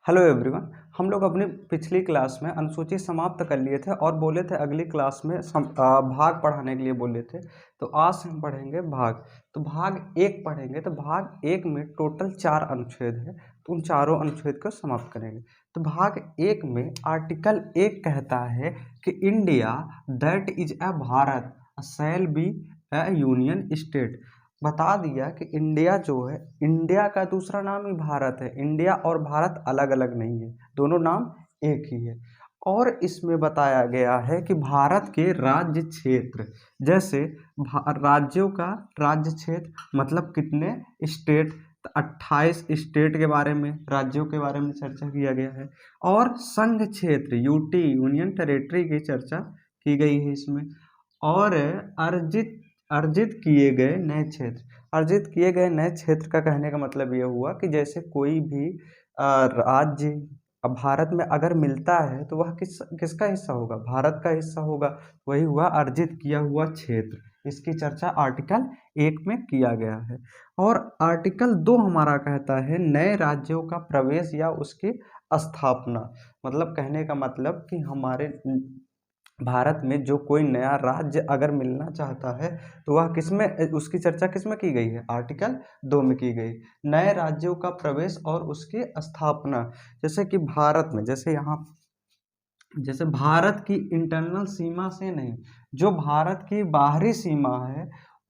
Hello everyone. हम लोग अपनी पिछली क्लास में अनुसूची समाप्त कर लिए थे और बोले थे अगली क्लास में भाग पढ़ाने के लिए बोले थे। तो आज से हम पढ़ेंगे भाग। तो भाग एक पढ़ेंगे। तो भाग एक में टोटल 4 अनुच्छेद है, तो उन चारों अनुच्छेद को समाप्त करेंगे। तो भाग एक में आर्टिकल 1 कहता है कि India that is a Bharat shall be A union state. बता दिया कि इंडिया जो है, इंडिया का दूसरा नाम ही भारत है। इंडिया और भारत अलग अलग नहीं है, दोनों नाम एक ही है। और इसमें बताया गया है कि भारत के राज्य क्षेत्र, जैसे राज्यों का राज्य क्षेत्र मतलब कितने स्टेट, 28 स्टेट के बारे में, राज्यों के बारे में चर्चा किया गया है। और संघ क्षेत्र यूटी यूनियन टेरिटरी की चर्चा की गई है इसमें। और अर्जित किए गए नए क्षेत्र। अर्जित किए गए नए क्षेत्र का कहने का मतलब ये हुआ कि जैसे कोई भी राज्य अब भारत में अगर मिलता है तो वह किसका हिस्सा होगा? भारत का हिस्सा होगा। वही हुआ अर्जित किया हुआ क्षेत्र। इसकी चर्चा आर्टिकल 1 में किया गया है। और आर्टिकल 2 हमारा कहता है नए राज्यों का प्रवेश या उसकी स्थापना। मतलब कहने का मतलब कि हमारे भारत में जो कोई नया राज्य अगर मिलना चाहता है तो वह किसमें, उसकी चर्चा किसमें की गई है? आर्टिकल 2 में की गई। नए राज्यों का प्रवेश और उसकी स्थापना। जैसे कि भारत में, जैसे भारत की इंटरनल सीमा से नहीं, जो भारत की बाहरी सीमा है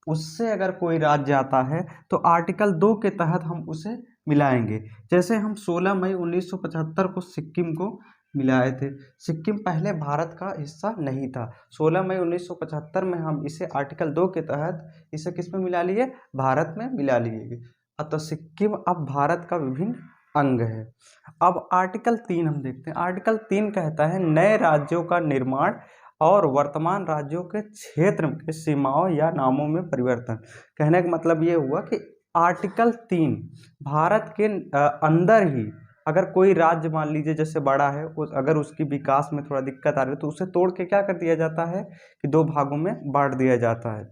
उससे अगर कोई राज्य आता है तो आर्टिकल 2 के तहत हम उसे मिलाएंगे। जैसे हम 16 मई 1975 को सिक्किम को मिलाए थे। सिक्किम पहले भारत का हिस्सा नहीं था। 16 मई 1975 में हम इसे आर्टिकल 2 के तहत इसे किस में मिला लिए? भारत में मिला लिए। अतः सिक्किम अब भारत का विभिन्न अंग है। अब आर्टिकल 3 हम देखते हैं। आर्टिकल 3 कहता है नए राज्यों का निर्माण और वर्तमान राज्यों के क्षेत्र के सीमाओं या नामों में परिवर्तन। कहने का मतलब ये हुआ कि आर्टिकल 3 भारत के अंदर ही अगर कोई राज्य मान लीजिए जैसे बड़ा है, अगर उसकी विकास में थोड़ा दिक्कत आ रही है तो उसे तोड़ के क्या कर दिया जाता है कि 2 भागों में बांट दिया जाता है,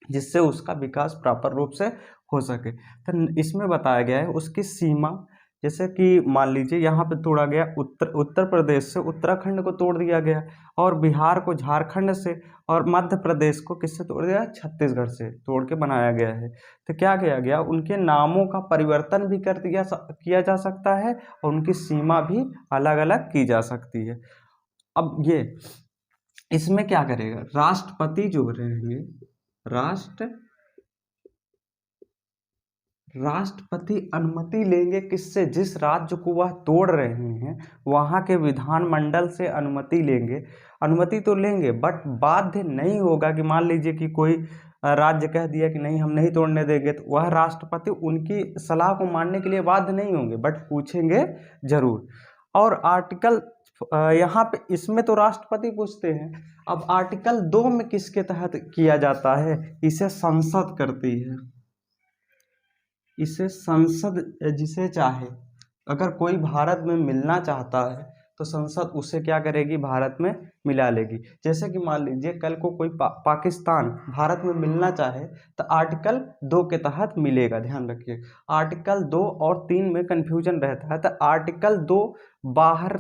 जिससे उसका विकास प्रॉपर रूप से हो सके। तो इसमें बताया गया है उसकी सीमा। जैसे कि मान लीजिए यहाँ पे तोड़ा गया उत्तर प्रदेश से उत्तराखंड को तोड़ दिया गया, और बिहार को झारखंड से, और मध्य प्रदेश को किससे तोड़ दिया? छत्तीसगढ़ से तोड़ के बनाया गया है। तो क्या किया गया? उनके नामों का परिवर्तन भी किया जा सकता है और उनकी सीमा भी अलग अलग की जा सकती है। अब ये इसमें क्या करेगा? राष्ट्रपति जो रहेंगे, राष्ट्रपति अनुमति लेंगे किससे? जिस राज्य को वह तोड़ रहे हैं वहां के विधानमंडल से अनुमति लेंगे। अनुमति तो लेंगे बट बाध्य नहीं होगा कि मान लीजिए कि कोई राज्य कह दिया कि नहीं हम नहीं तोड़ने देंगे, तो वह राष्ट्रपति उनकी सलाह को मानने के लिए बाध्य नहीं होंगे, बट पूछेंगे जरूर। और आर्टिकल यहाँ पे इसमें तो राष्ट्रपति पूछते हैं। अब आर्टिकल 2 में किसके तहत किया जाता है? इसे संसद करती है। इसे संसद जिसे चाहे, अगर कोई भारत में मिलना चाहता है तो संसद उसे क्या करेगी? भारत में मिला लेगी। जैसे कि मान लीजिए कल को कोई पाकिस्तान भारत में मिलना चाहे तो आर्टिकल 2 के तहत मिलेगा। ध्यान रखिए, आर्टिकल 2 और 3 में कंफ्यूजन रहता है। तो आर्टिकल 2 बाहर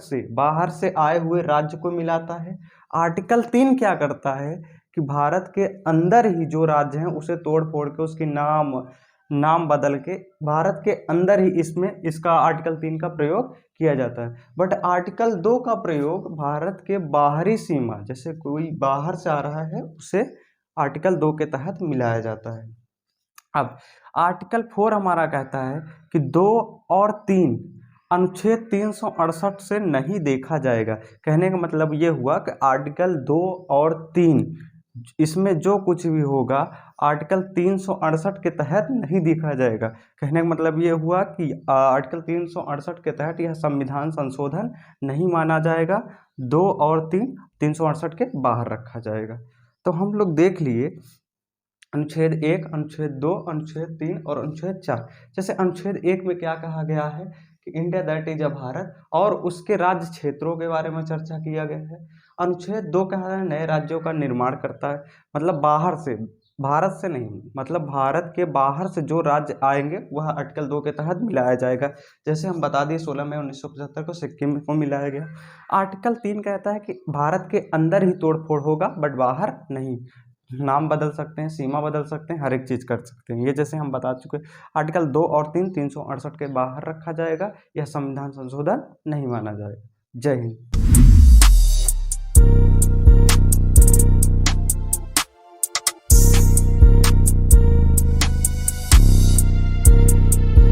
से आए हुए राज्य को मिलाता है। आर्टिकल 3 क्या करता है कि भारत के अंदर ही जो राज्य हैं उसे तोड़ फोड़ के उसके नाम बदल के भारत के अंदर ही इसका आर्टिकल 3 का प्रयोग किया जाता है। बट आर्टिकल 2 का प्रयोग भारत के बाहरी सीमा, जैसे कोई बाहर से आ रहा है उसे आर्टिकल 2 के तहत मिलाया जाता है। अब आर्टिकल 4 हमारा कहता है कि 2 और 3 अनुच्छेद 368 से नहीं देखा जाएगा। कहने का मतलब ये हुआ कि आर्टिकल 2 और 3 इसमें जो कुछ भी होगा आर्टिकल 368 के तहत नहीं देखा जाएगा। कहने का मतलब ये हुआ कि आर्टिकल 368 के तहत यह संविधान संशोधन नहीं माना जाएगा। 2 और 3 368 के बाहर रखा जाएगा। तो हम लोग देख लिए अनुच्छेद 1, अनुच्छेद 2, अनुच्छेद 3 और अनुच्छेद 4। जैसे अनुच्छेद 1 में क्या कहा गया है कि India that is a Bharat, और उसके राज्य क्षेत्रों के बारे में चर्चा किया गया है। अनुच्छेद 2 कहा है नए राज्यों का निर्माण करता है, मतलब बाहर से भारत से नहीं, मतलब भारत के बाहर से जो राज्य आएंगे वह आर्टिकल 2 के तहत मिलाया जाएगा। जैसे हम बता दिए 16 मई 1975 को सिक्किम को मिलाया गया। आर्टिकल 3 कहता है कि भारत के अंदर ही तोड़फोड़ होगा बट बाहर नहीं। नाम बदल सकते हैं, सीमा बदल सकते हैं, हर एक चीज़ कर सकते हैं। ये जैसे हम बता चुके, आर्टिकल 2 और 3 368 के बाहर रखा जाएगा। यह संविधान संशोधन नहीं माना जाएगा। जय हिंद।